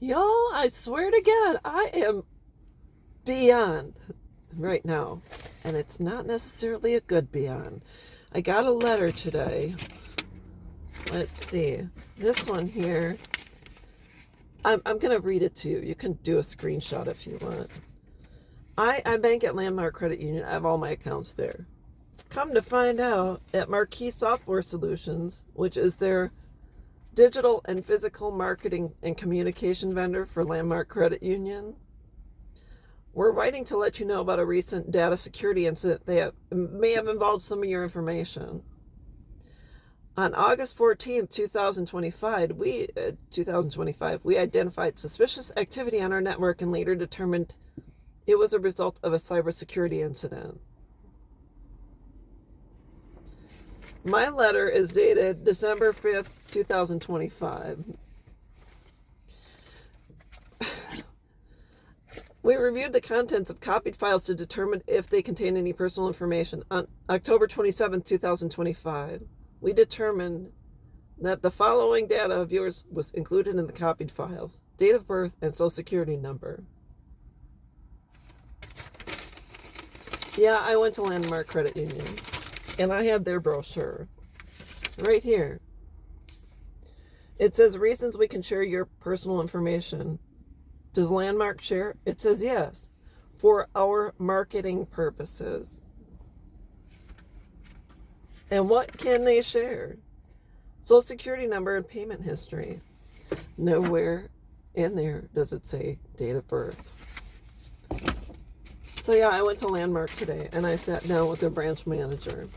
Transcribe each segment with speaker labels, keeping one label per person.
Speaker 1: Y'all, I swear to God, I am beyond right now. And it's not necessarily a good beyond. I got a letter today. Let's see. This one here. I'm going to read it to you. You can do a screenshot if you want. I bank at Landmark Credit Union. I have all my accounts there. Come to find out, at Marquee Software Solutions, which is their digital and physical marketing and communication vendor for Landmark Credit Union, we're writing to let you know about a recent data security incident that may have involved some of your information. On August 14th, 2025, we identified suspicious activity on our network and later determined it was a result of a cybersecurity incident. My letter is dated December 5th, 2025. We reviewed the contents of copied files to determine if they contain any personal information. On October 27th, 2025, we determined that the following data of yours was included in the copied files: date of birth and social security number. Yeah, I went to Landmark Credit Union, and I have their brochure right here. It says reasons we can share your personal information. Does Landmark share? It says yes, for our marketing purposes. And what can they share? Social security number and payment history. Nowhere in there does it say date of birth. So yeah, I went to Landmark today and I sat down with their branch manager.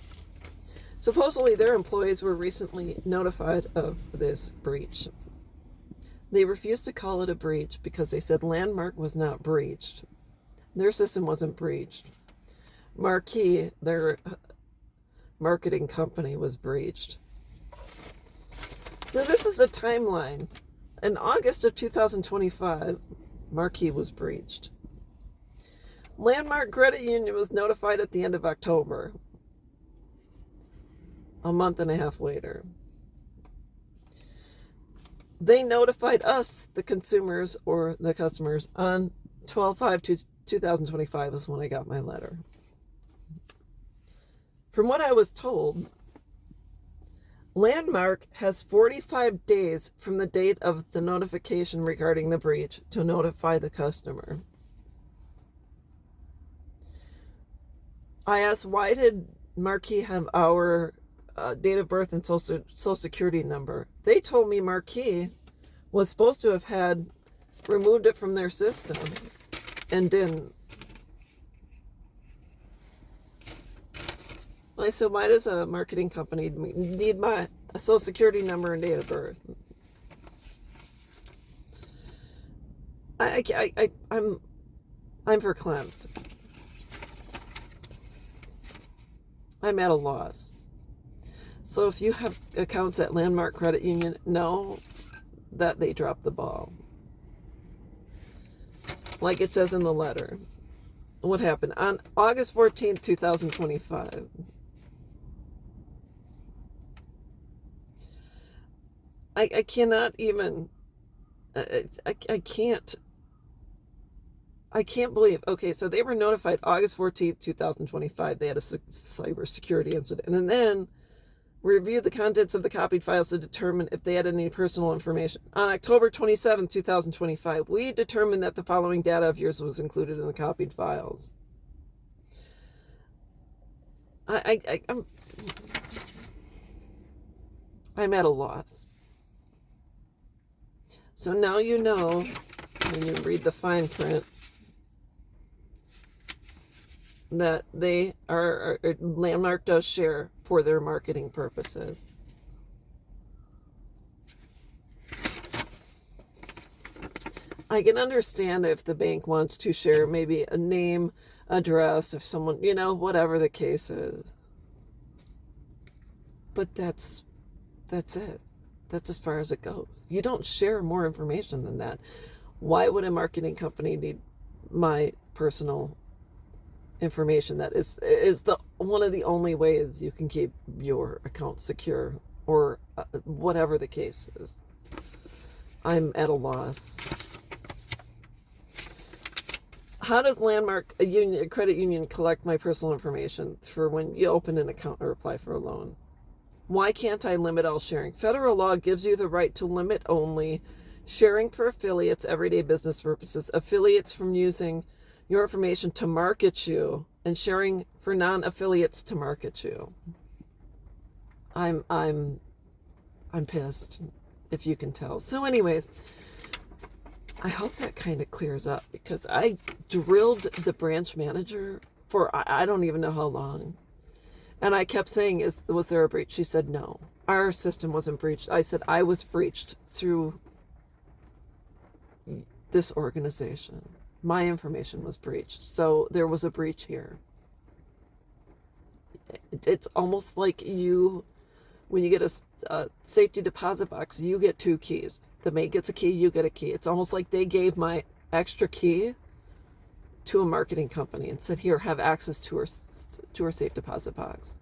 Speaker 1: Supposedly their employees were recently notified of this breach. They refused to call it a breach because they said Landmark was not breached. Their system wasn't breached. Marquee, their marketing company, was breached. So this is a timeline. In August of 2025, Marquee was breached. Landmark Credit Union was notified at the end of October, a month and a half later. They notified us, the consumers or the customers, on 12/5/2025 is when I got my letter. From what I was told, Landmark has 45 days from the date of the notification regarding the breach to notify the customer. I asked, why did Marquee have our date of birth and social security number? They told me Marquee was supposed to have had removed it from their system and didn't. I said, why does a marketing company need my social security number and date of birth? I'm verklempt. I'm at a loss. So if you have accounts at Landmark Credit Union, know that they dropped the ball. Like it says in the letter. What happened? On August 14th, 2025, I cannot even, I can't believe. Okay, so they were notified August 14th, 2025. They had a cybersecurity incident. And then reviewed the contents of the copied files to determine if they had any personal information. On October 27th, 2025, we determined that the following data of yours was included in the copied files. I'm at a loss. So now you know, when you read the fine print, that they are Landmark does share for their marketing purposes. I can understand if the bank wants to share maybe a name, address, if someone, whatever the case is. But that's it. That's as far as it goes. You don't share more information than that. Why would a marketing company need my personal information? That is the one of the only ways you can keep your account secure, or whatever the case is. I'm at a loss. How does Landmark a credit union collect my personal information for when you open an account or apply for a loan? Why can't I limit all sharing? Federal law gives you the right to limit only sharing for affiliates, everyday business purposes, affiliates from using your information to market you, and sharing for non-affiliates to market you. I'm pissed, if you can tell. So anyways, I hope that kind of clears up, because I drilled the branch manager for I don't even know how long. And I kept saying, was there a breach? She said, no, our system wasn't breached. I said, I was breached through this organization. My information was breached. So there was a breach here. It's almost like when you get a safety deposit box, you get 2 keys. The maid gets a key, you get a key. It's almost like they gave my extra key to a marketing company and said, here, have access to our safe deposit box.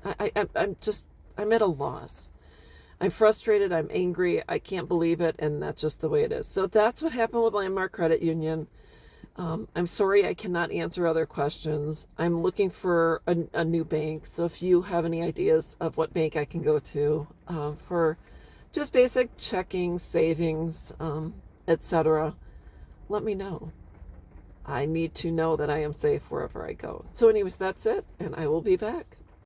Speaker 1: I'm at a loss. I'm frustrated, I'm angry, I can't believe it, and that's just the way it is. So that's what happened with Landmark Credit Union. I'm sorry I cannot answer other questions. I'm looking for a new bank, so if you have any ideas of what bank I can go to for just basic checking, savings, etc., let me know. I need to know that I am safe wherever I go. So anyways, that's it, and I will be back.